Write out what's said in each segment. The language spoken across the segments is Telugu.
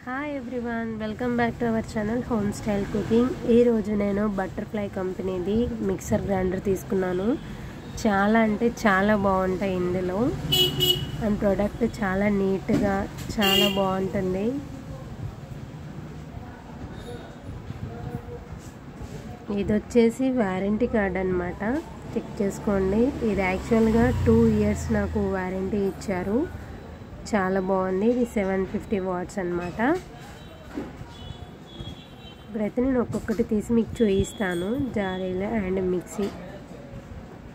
Hi everyone, welcome back to our channel home style cooking. ఈరోజు నేను బటర్ఫ్లై కంపెనీది మిక్సర్ గ్రైండర్ తీసుకున్నాను. చాలా అంటే చాలా బాగుంటాయి ఇందులో. అండ్ ప్రోడక్ట్ చాలా నీట్గా చాలా బాగుంటుంది. ఇది వచ్చేసి వారంటీ కార్డ్ అనమాట, చెక్ చేసుకోండి. ఇది యాక్చువల్గా 2 years నాకు వారంటీ ఇచ్చారు. చాలా బాగుంది. ఇది 750 watts అనమాట. ఇప్పుడైతే నేను ఒక్కొక్కటి తీసి మీకు చూపిస్తాను. జారీలు అండ్ మిక్సీ.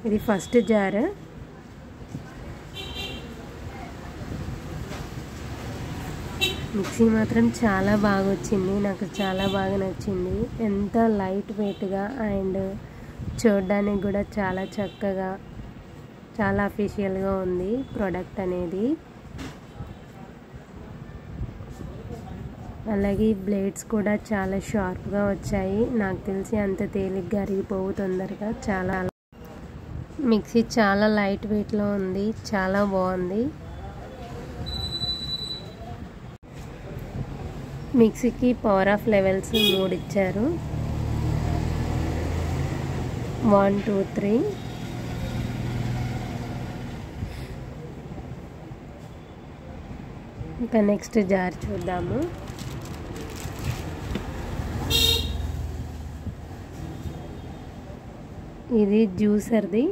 ఇది ఫస్ట్ జార్. మిక్సీ మాత్రం చాలా బాగా వచ్చింది, నాకు చాలా బాగా నచ్చింది. ఎంత లైట్ వెయిట్గా అండ్ చూడడానికి కూడా చాలా చక్కగా, చాలా అఫీషియల్గా ఉంది ప్రోడక్ట్ అనేది. అలాగే బ్లేడ్స్ కూడా చాలా షార్ప్గా వచ్చాయి. నాకు తెలిసి అంత తేలిగ్గా అరిగిపోవు తొందరగా. చాలా మిక్సీ చాలా లైట్ వెయిట్లో ఉంది, చాలా బాగుంది. మిక్సీకి పవర్ ఆఫ్ లెవెల్స్ 3 ఇచ్చారు. 1 2 3. ఇంకా నెక్స్ట్ జార్ చూద్దాము. ఇది జ్యూసర్ది.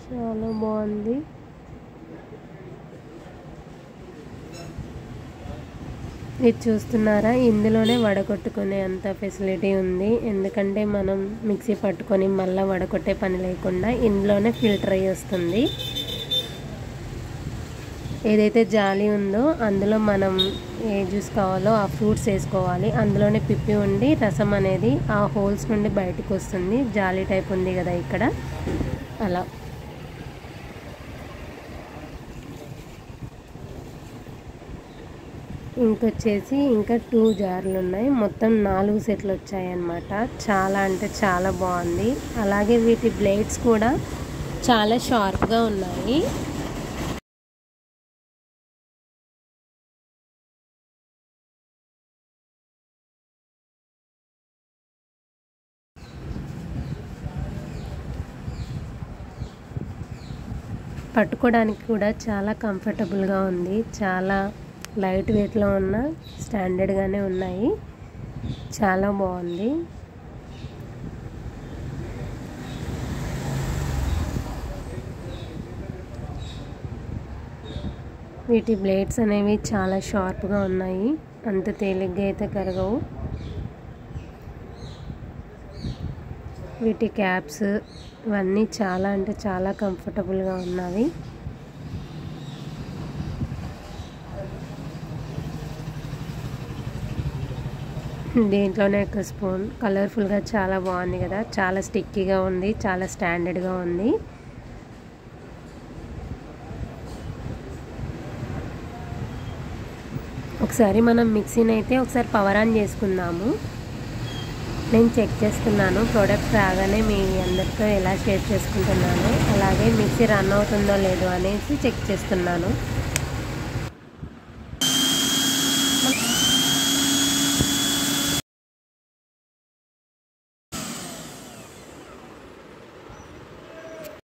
చాలా బాగుంది. ఇది చూస్తున్నారా, ఇందులోనే వడగొట్టుకునే అంత ఫెసిలిటీ ఉంది. ఎందుకంటే మనం మిక్సీ పట్టుకొని మళ్ళీ వడగొట్టే పని లేకుండా ఇందులోనే ఫిల్టర్ అయ్యి వస్తుంది. ఏదైతే జాలి ఉందో అందులో మనం ఏ జ్యూస్ కావాలో ఆ ఫ్రూట్స్ వేసుకోవాలి. అందులోనే పిప్పి ఉండి రసం అనేది ఆ హోల్స్ నుండి బయటకు వస్తుంది. జాలి టైప్ ఉంది కదా ఇక్కడ, అలా. ఇంకొచ్చేసి ఇంకా 2 జార్లు ఉన్నాయి. మొత్తం 4 సెట్లు వచ్చాయన్నమాట. చాలా అంటే చాలా బాగుంది. అలాగే వీటి బ్లేడ్స్ కూడా చాలా షార్ప్గా ఉన్నాయి. పట్టుకోవడానికి కూడా చాలా కంఫర్టబుల్గా ఉంది. చాలా లైట్ వెయిట్లో ఉన్న స్టాండర్డ్గానే ఉన్నాయి. చాలా బాగుంది. వీటి బ్లేడ్స్ అనేవి చాలా షార్ప్గా ఉన్నాయి, అంత తేలిగ్గా అయితే కరగవు. వీటి క్యాప్స్ ఇవన్నీ చాలా అంటే చాలా కంఫర్టబుల్గా ఉన్నవి. దీంట్లోనే ఒక స్పూన్. కలర్ఫుల్గా చాలా బాగుంది కదా, చాలా స్టిక్కీగా ఉంది, చాలా స్టాండర్డ్గా ఉంది. ఒకసారి మనం మిక్సీని అయితే ఒకసారి పవర్ ఆన్ చేసుకుందాము. నేను చెక్ చేస్తున్నాను ప్రోడక్ట్ రాగానే మీ అందరితో ఎలా షేర్ చేసుకుంటున్నాను. అలాగే మిక్సీ రన్ అవుతుందో లేదో అనేసి చెక్ చేస్తున్నాను.